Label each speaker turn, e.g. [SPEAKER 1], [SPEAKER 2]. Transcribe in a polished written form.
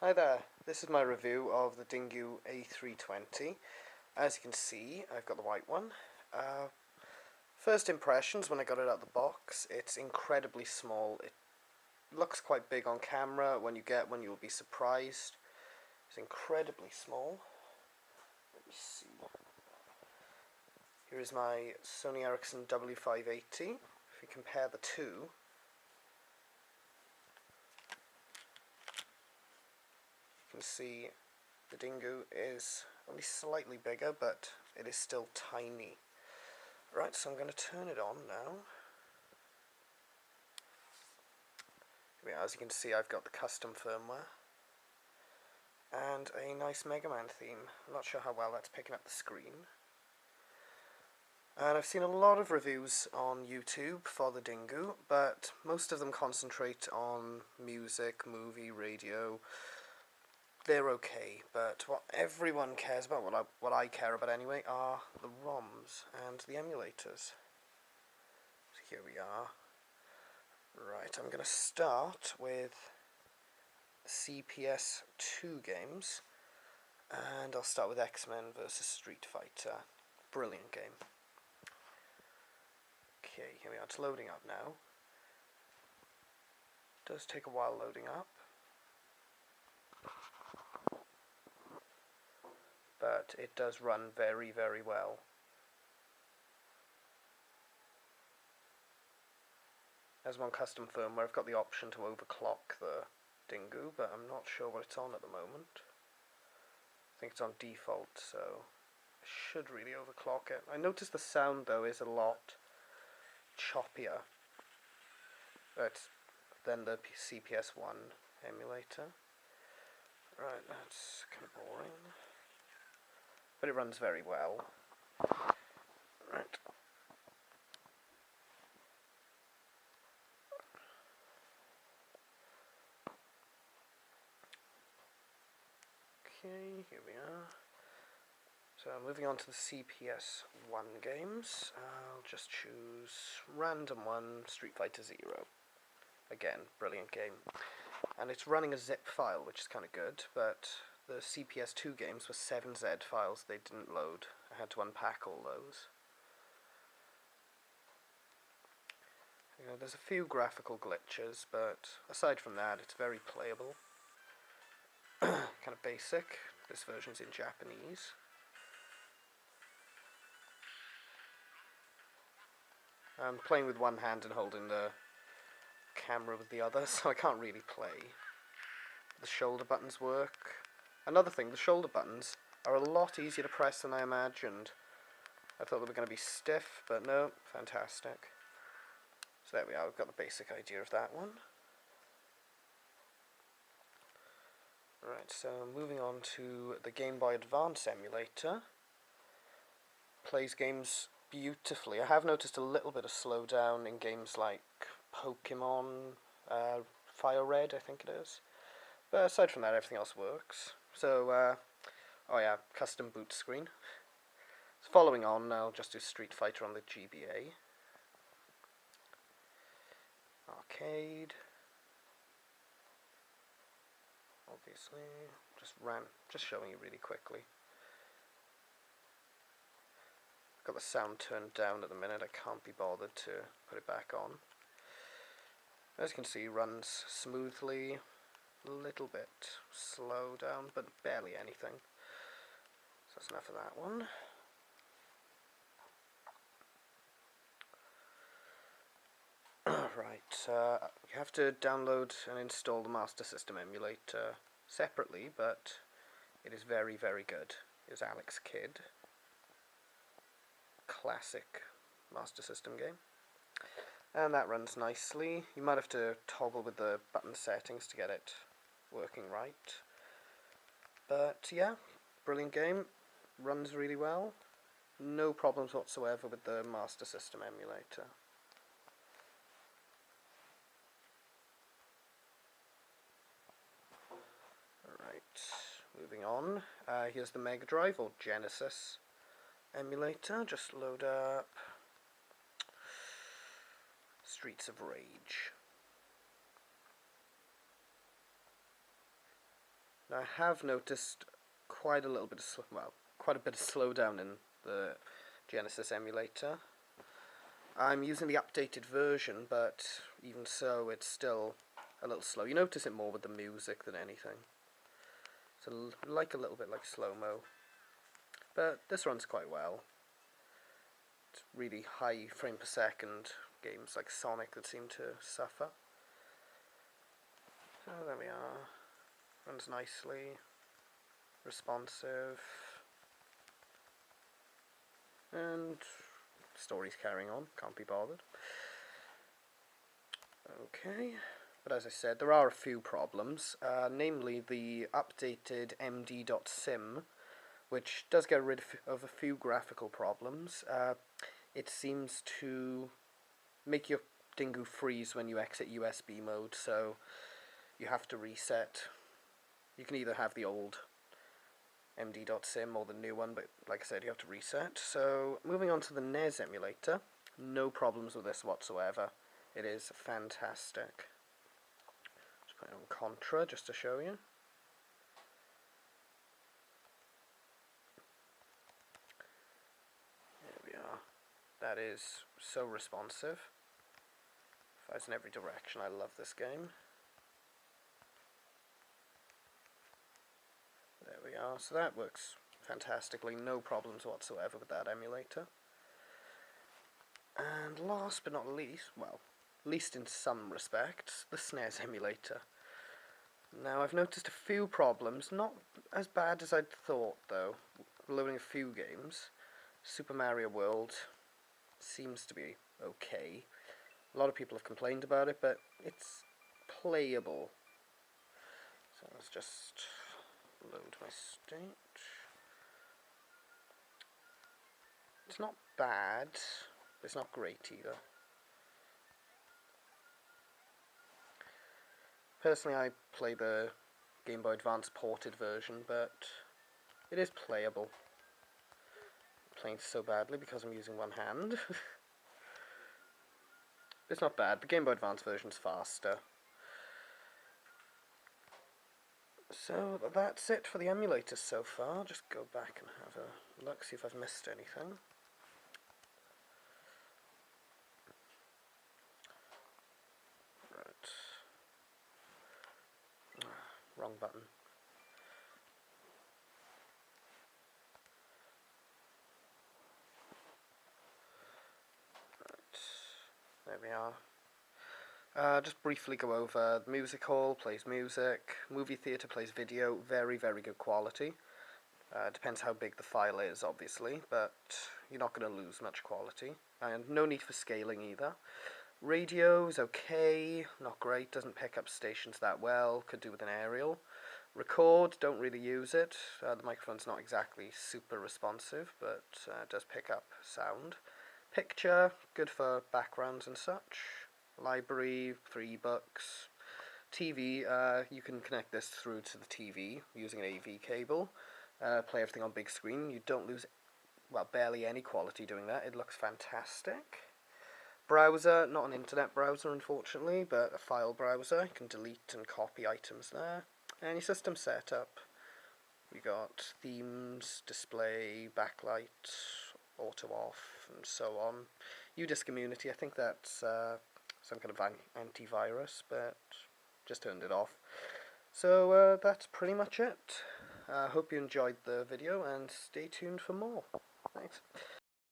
[SPEAKER 1] Hi there, this is my review of the Dingoo A320. As you can see, I've got the white one. First impressions when I got it out of the box, it's incredibly small. It looks quite big on camera. When you get one, you'll be surprised. It's incredibly small. Let me see. Here is my Sony Ericsson W580. If you compare the two, you can see the Dingoo is only slightly bigger, but it is still tiny. Right, so I'm going to turn it on now. As you can see, I've got the custom firmware and a nice Mega Man theme. I'm not sure how well that's picking up the screen. And I've seen a lot of reviews on YouTube for the Dingoo, but most of them concentrate on music, movie, radio. They're okay, but what everyone cares about, what I care about anyway, are the ROMs and the emulators. So here we are. Right, I'm going to start with CPS2 games, and I'll start with X-Men vs Street Fighter. Brilliant game. Okay, here we are, it's loading up now. It does take a while loading up, but it does run very, very well. As one custom firmware, I've got the option to overclock the Dingoo, but I'm not sure what it's on at the moment. I think it's on default, so I should really overclock it. I noticed the sound, though, is a lot choppier than the CPS1 emulator. Right, that's kind of boring, but it runs very well. Right. Okay, here we are. So moving on to the CPS1 games, I'll just choose random one, Street Fighter 0. Again, brilliant game. And it's running a zip file, which is kind of good, but the CPS2 games were 7Z files, they didn't load. I had to unpack all those. You know, there's a few graphical glitches, but aside from that, it's very playable. Kind of basic. This version's in Japanese. I'm playing with one hand and holding the camera with the other, so I can't really play. The shoulder buttons work. Another thing, the shoulder buttons are a lot easier to press than I imagined. I thought they were going to be stiff, but no, fantastic. So there we are, we've got the basic idea of that one. Right, so moving on to the Game Boy Advance emulator. Plays games beautifully. I have noticed a little bit of slowdown in games like Pokemon, Fire Red, I think it is. But aside from that, everything else works. So, oh yeah, custom boot screen. So following on, I'll just do Street Fighter on the GBA. Arcade. Obviously, just showing you really quickly. Got the sound turned down at the minute, I can't be bothered to put it back on. As you can see, runs smoothly, a little bit slow down, but barely anything. So that's enough of that one. Right, you have to download and install the Master System emulator separately, but it is very, very good. It's Alex Kidd. Classic Master System game. And that runs nicely. You might have to toggle with the button settings to get it working right. But yeah, brilliant game. Runs really well. No problems whatsoever with the Master System emulator. Moving on, here's the Mega Drive or Genesis emulator. Just load up Streets of Rage. Now I have noticed quite a little bit of quite a bit of slowdown in the Genesis emulator. I'm using the updated version, but even so, it's still a little slow. You notice it more with the music than anything. So like a little bit like slow-mo. But this runs quite well. It's really high frame per second games like Sonic that seem to suffer. So there we are. Runs nicely. Responsive. And story's carrying on. Can't be bothered. Okay. But as I said, there are a few problems. Namely the updated md.sim, which does get rid of a few graphical problems. It seems to make your Dingoo freeze when you exit USB mode, so you have to reset. You can either have the old md.sim or the new one, but like I said, you have to reset. So moving on to the NES emulator, no problems with this whatsoever. It is fantastic. Just put it on Contra just to show you. There we are. That is so responsive. Fires in every direction. I love this game. There we are. So that works fantastically. No problems whatsoever with that emulator. And last but not least, well, least in some respects, the SNES emulator. Now I've noticed a few problems, not as bad as I'd thought though. Loading a few games. Super Mario World seems to be okay. A lot of people have complained about it, but it's playable. So let's just load my state. It's not bad, but it's not great either. Personally, I play the Game Boy Advance ported version, but it is playable. I'm playing so badly because I'm using one hand. It's not bad. The Game Boy Advance version's faster. So that's it for the emulators so far. I'll just go back and have a look, see if I've missed anything. Right. Wrong button. Right. There we are. Just briefly go over the music hall plays music, movie theatre plays video, very good quality. Depends how big the file is obviously, but you're not going to lose much quality. And no need for scaling either. Radio is okay, not great, doesn't pick up stations that well, could do with an aerial. Record, don't really use it, the microphone's not exactly super responsive, but does pick up sound. Picture, good for backgrounds and such. Library for ebooks. TV, you can connect this through to the TV using an AV cable. Play everything on big screen. You don't lose, well, barely any quality doing that. It looks fantastic. Browser, not an internet browser unfortunately, but a file browser. You can delete and copy items there. And your system setup. We got themes, display, backlight, auto off, and so on. UDisc Immunity, I think that's some kind of antivirus, but just turned it off. So that's pretty much it. Hope you enjoyed the video and stay tuned for more. Thanks.